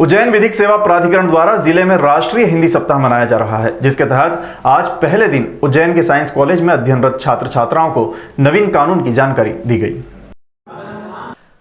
उज्जैन विधिक सेवा प्राधिकरण द्वारा जिले में राष्ट्रीय हिंदी सप्ताह मनाया जा रहा है, जिसके तहत आज पहले दिन उज्जैन के साइंस कॉलेज में अध्ययनरत छात्र छात्राओं को नवीन कानून की जानकारी दी गई।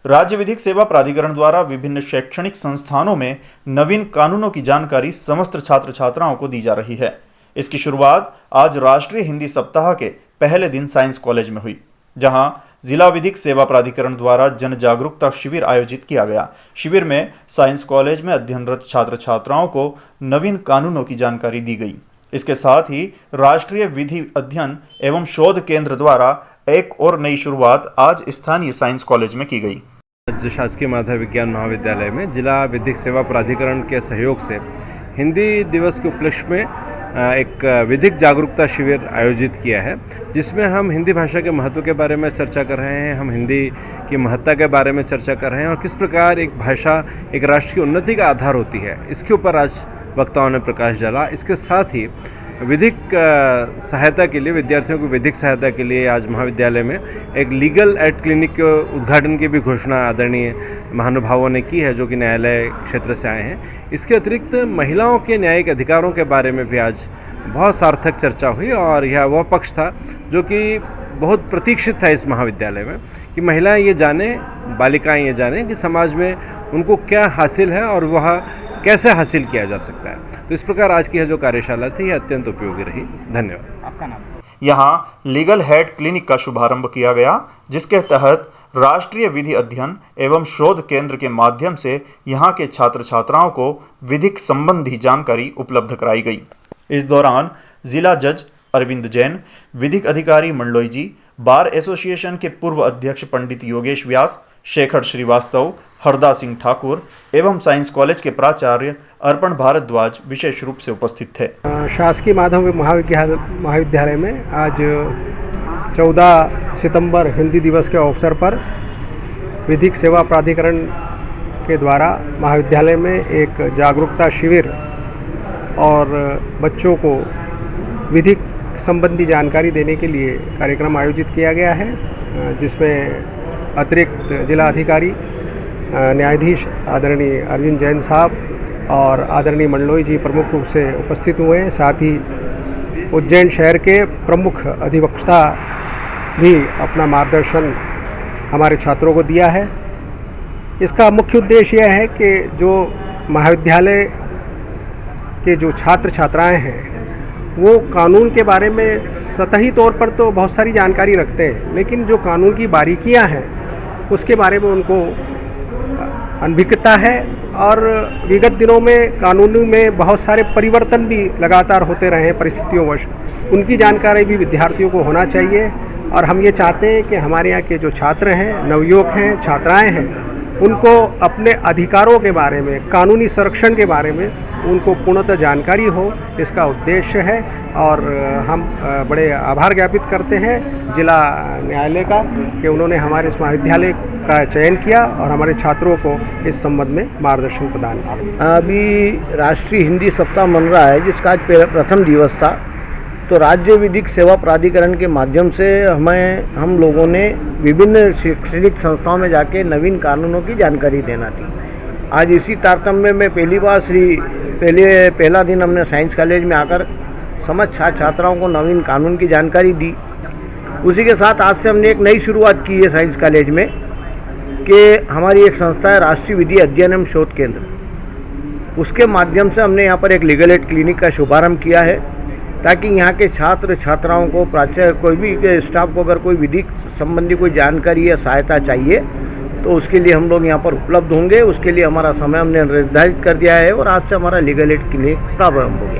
राज्य विधिक सेवा प्राधिकरण द्वारा विभिन्न शैक्षणिक संस्थानों में नवीन कानूनों की जानकारी समस्त छात्र छात्राओं को दी जा रही है। इसकी शुरुआत आज राष्ट्रीय हिंदी सप्ताह के पहले दिन साइंस कॉलेज में हुई, जहां जिला विधिक सेवा प्राधिकरण द्वारा जन जागरूकता शिविर आयोजित किया गया। शिविर में साइंस कॉलेज में अध्ययनरत छात्र छात्राओं को नवीन कानूनों की जानकारी दी गई। इसके साथ ही राष्ट्रीय विधि अध्ययन एवं शोध केंद्र द्वारा एक और नई शुरुआत आज स्थानीय साइंस कॉलेज में की गई। आज शासकीय माधव विज्ञान महाविद्यालय में जिला विधिक सेवा प्राधिकरण के सहयोग से हिंदी दिवस के उपलक्ष्य में एक विधिक जागरूकता शिविर आयोजित किया है, जिसमें हम हिंदी भाषा के महत्व के बारे में चर्चा कर रहे हैं। हम हिंदी की महत्ता के बारे में चर्चा कर रहे हैं और किस प्रकार एक भाषा एक राष्ट्र की उन्नति का आधार होती है, इसके ऊपर आज वक्ताओं ने प्रकाश डाला। इसके साथ ही विधिक सहायता के लिए, विद्यार्थियों को विधिक सहायता के लिए आज महाविद्यालय में एक लीगल एड क्लिनिक के उद्घाटन की भी घोषणा आदरणीय महानुभावों ने की है, जो कि न्यायालय क्षेत्र से आए हैं। इसके अतिरिक्त महिलाओं के न्यायिक अधिकारों के बारे में भी आज बहुत सार्थक चर्चा हुई और यह वह पक्ष था जो कि बहुत प्रतीक्षित था इस महाविद्यालय में, कि महिलाएं ये जानें, बालिकाएं ये जानें कि समाज में उनको क्या हासिल है और वह कैसे हासिल किया जा सकता है। तो इस प्रकार आज की यह जो कार्यशाला थी, यह अत्यंत उपयोगी रही। धन्यवाद। आपका नाम? यहाँ लीगल हेड क्लिनिक का शुभारंभ किया गया, जिसके तहत राष्ट्रीय विधि अध्ययन एवं शोध केंद्र के माध्यम से यहाँ के छात्र छात्राओं को विधिक संबंधी जानकारी उपलब्ध कराई गई। इस दौरान जिला जज अरविंद जैन, विधिक अधिकारी मंडलोई जी, बार एसोसिएशन के पूर्व अध्यक्ष पंडित योगेश व्यास, शेखर श्रीवास्तव, हरदा सिंह ठाकुर एवं साइंस कॉलेज के प्राचार्य अर्पण भारद्वाज विशेष रूप से उपस्थित थे। शासकीय माधव महाविद्यालय में आज 14 सितंबर हिंदी दिवस के अवसर पर विधिक सेवा प्राधिकरण के द्वारा महाविद्यालय में एक जागरूकता शिविर और बच्चों को विधिक संबंधी जानकारी देने के लिए कार्यक्रम आयोजित किया गया है, जिसमें अतिरिक्त जिला अधिकारी न्यायाधीश आदरणीय अरविंद जैन साहब और आदरणीय मंडलोई जी प्रमुख रूप से उपस्थित हुए हैं। साथ ही उज्जैन शहर के प्रमुख अधिवक्ता भी अपना मार्गदर्शन हमारे छात्रों को दिया है। इसका मुख्य उद्देश्य यह है कि जो महाविद्यालय के जो छात्र छात्राएं हैं वो कानून के बारे में सतही तौर पर तो बहुत सारी जानकारी रखते हैं, लेकिन जो कानून की बारीकियां हैं उसके बारे में उनको अनभिज्ञता है और विगत दिनों में कानून में बहुत सारे परिवर्तन भी लगातार होते रहे हैं परिस्थितियोंवश, उनकी जानकारी भी विद्यार्थियों को होना चाहिए। और हम ये चाहते हैं कि हमारे यहाँ के जो छात्र हैं, नवयुवक हैं, छात्राएं हैं, उनको अपने अधिकारों के बारे में, कानूनी संरक्षण के बारे में उनको पूर्णतः जानकारी हो, इसका उद्देश्य है। और हम बड़े आभार ज्ञापित करते हैं जिला न्यायालय का कि उन्होंने हमारे इस महाविद्यालय का चयन किया और हमारे छात्रों को इस संबंध में मार्गदर्शन प्रदान किया। अभी राष्ट्रीय हिंदी सप्ताह मन रहा है, जिसका आज प्रथम दिवस था। तो राज्य विधिक सेवा प्राधिकरण के माध्यम से हम लोगों ने विभिन्न शैक्षणिक संस्थाओं में जाके नवीन कानूनों की जानकारी देना थी। आज इसी तारतम्य में पहली बार पहला दिन हमने साइंस कॉलेज में आकर समस्त छात्र छात्राओं को नवीन कानून की जानकारी दी। उसी के साथ आज से हमने एक नई शुरुआत की है साइंस कॉलेज में, कि हमारी एक संस्था है राष्ट्रीय विधि अध्ययन एवं शोध केंद्र, उसके माध्यम से हमने यहाँ पर एक लीगल एड क्लिनिक का शुभारंभ किया है, ताकि यहाँ के छात्र छात्राओं को, प्राचार्य, कोई भी स्टाफ को अगर कोई विधिक संबंधी कोई जानकारी या सहायता चाहिए तो उसके लिए हम लोग यहाँ पर उपलब्ध होंगे। उसके लिए हमारा समय हमने निर्धारित कर दिया है और आज से हमारा लीगल एड क्लिनिक प्रारंभ हो गया।